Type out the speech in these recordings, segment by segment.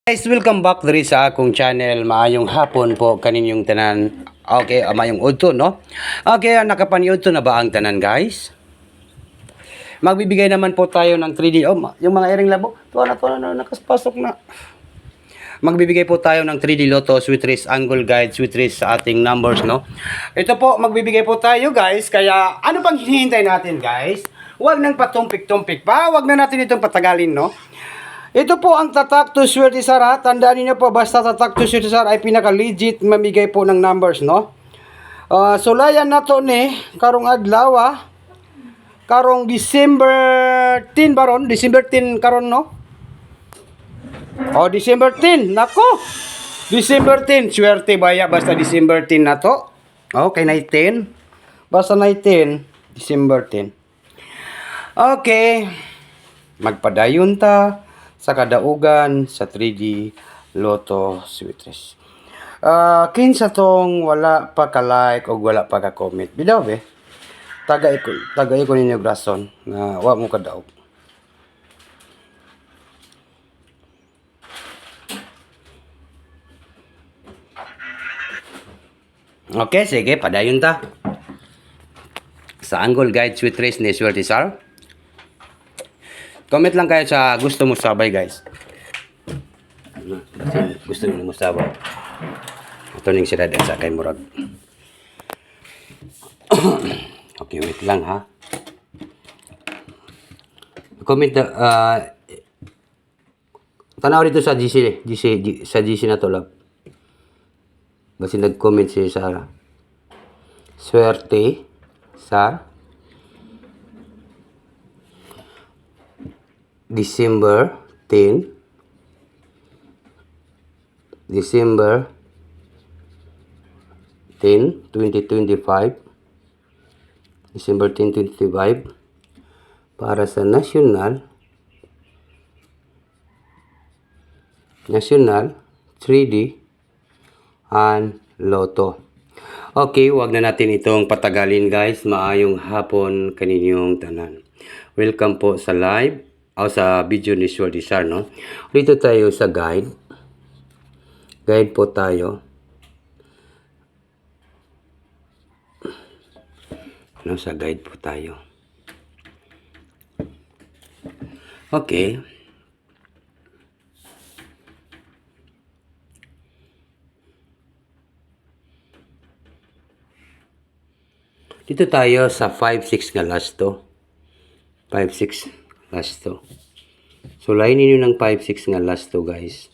Guys, welcome back diri sa akong channel. Maayong hapon po kaninyong tanan. Okay, maayong udto, no? Okay, nakapaniud to na ba ang tanan, guys? Magbibigay naman po tayo ng 3D. Oh, yung mga iring labo. Tuwa na, nakaspasok na. Magbibigay po tayo ng 3D Lotto, sweet race angle guide, sweet race sa ating numbers, no? Ito po, magbibigay po tayo, guys. Kaya, ano pang hinihintay natin, guys? Huwag nang patumpik-tumpik pa. Huwag na natin itong patagalin, no? Ito po ang tatak to Swerte Sar, ha. Tandaan niyo po, basta tatak to Swerte Sar ay pinaka-legit mamigay po ng numbers, no? Sulayan na to ni karong adlaw, ha. Karong December 10 baron, December 10 karon, no? December 10, nako. December 10, swerte baya basta December 10 na to. Okay, 19. Basta 19, December 10. Okay. Magpadayon ta sa kadaugan sa 3D Lotto Sweet Race. Kinsa tong wala pa ka-like o wala pa ka-comment. Bidaw be. Tagay ko ninyo grason nga wa mo kadaog. Okay, sige, padayon ta. Sa angle guide Sweet Race ni Swerte Sar. Comment lang kayo sa gusto mo sabay, guys. Gusto mo sabay. Ito ning sirad sa kay murag. Okay, wait lang ha. Comment tanaw dito sa GC sa GC na to lang. Basta nag-comment si Sara. Swerte Sar. December 10 December 10 2025 December 10 2025 para sa National 3D and Lotto. Okay, wag na natin itong patagalin, guys. Maayong hapon kaninyong tanan. Welcome po sa live o sa video ni Swerte Sar, no? Dito tayo sa guide. Guide po tayo. No, sa guide po tayo. Okay. Dito tayo sa 5-6 nga last to. 5-6 last to. So, lainin nyo ng 5-6 nga last to, guys.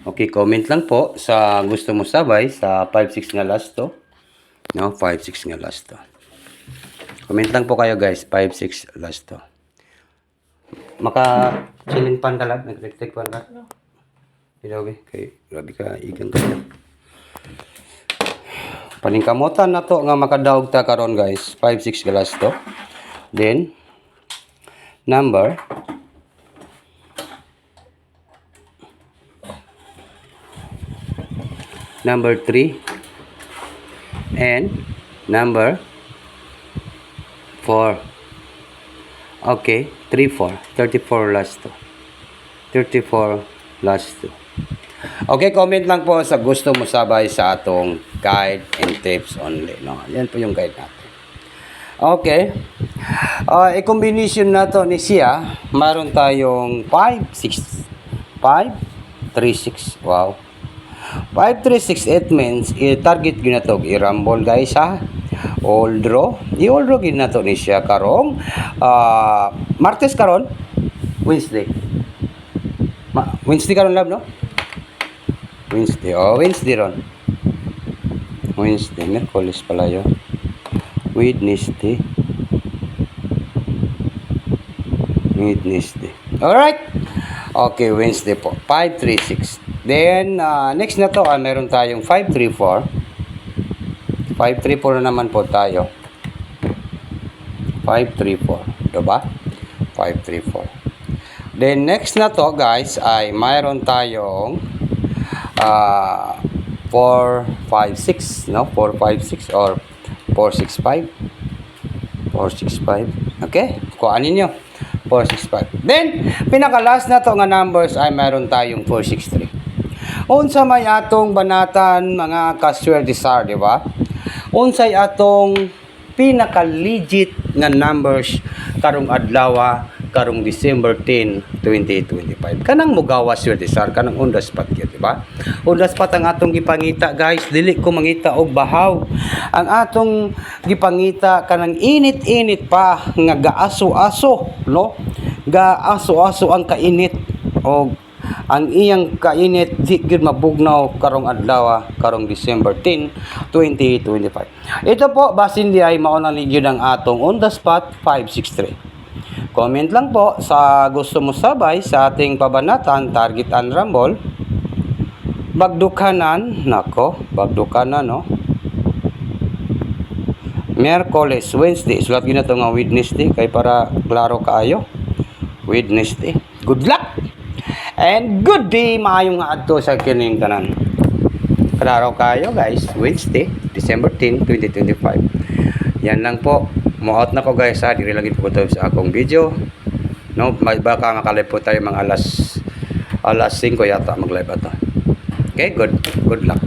Okay, comment lang po sa gusto mo sabay sa 5-6 nga last to. No, 5-6 nga last to. Comment lang po kayo, guys. 5-6 last to. Maka-chilling pan ka lang? Nag-electric pan ka? Ilaw, okay. Grabe ka, igang ka. Paningkamutan na to nga makadaog ta karon, guys. 5-6 nga last to. Then, number 3 and number 4. Okay, 34 last to. 34 last to. Okay, comment lang po sa gusto mo sabay sa atong guide and tips only, no? Yan po yung guide natin. Okay. I-combination na to ni siya. Maroon tayong 5-6. 5-3-6. Wow. 5-3-6-8 means i-target yun na to. I-rumble, guys, ha. All draw. I-all draw yun na to ni siya. Karong Martes karon. Wednesday. Wednesday karon, love, no? Wednesday. Wednesday ron. Wednesday. Merkulis pala yun. Wednesday. Alright. Okay, Wednesday po. 5-3-6. Then, next na to, meron tayong 5-3-4. 5-3-4 na naman po tayo. 5-3-4. Diba? 5-3-4. Then, next na to, guys, ay mayroon tayong 4-5-6. No? 4-5-6 or 4-6-5. 4-6-5. Okay? Kuhanin nyo. 465. Then, pinaka-last na to nga numbers ay meron tayong 463. Unsa may atong banatan mga kaswerte sir, di ba? Unsay atong pinaka-legit nga numbers karong adlaw karong December 10, 2025. Kanang mugawas swerte sir, kanang on the spot yun, di ba? On the spot ang atong gipangita guys, dili ko mangita og bahaw. Ang atong gipangita kanang init-init pa nga gaaso-aso, no? Gaaso-aso ang kainit og ang iyang kainit di gyud mabugnaw karong adlaw karong December 10, 2025. Ito po basin di ay mao na gyud ang atong on the spot 563. Comment lang po sa gusto mo sabay sa ating pabanatan target and rumble. Bagdukanan, nako, bagdukanan no. Miyerkules, Wednesday, sulat gyud na to nga Wednesday kay para klaro kaayo. Wednesday. Good luck. And good day, maayong nga adto sa kining tanan. Klaro kayo guys, Wednesday, December 10, 2025. Yan lang po. Mo-out na ko guys ha, diri lagi po sa akong video. No, may baka nga kalip po tayo mga alas 5 yata mag-live ato. Okay, good luck.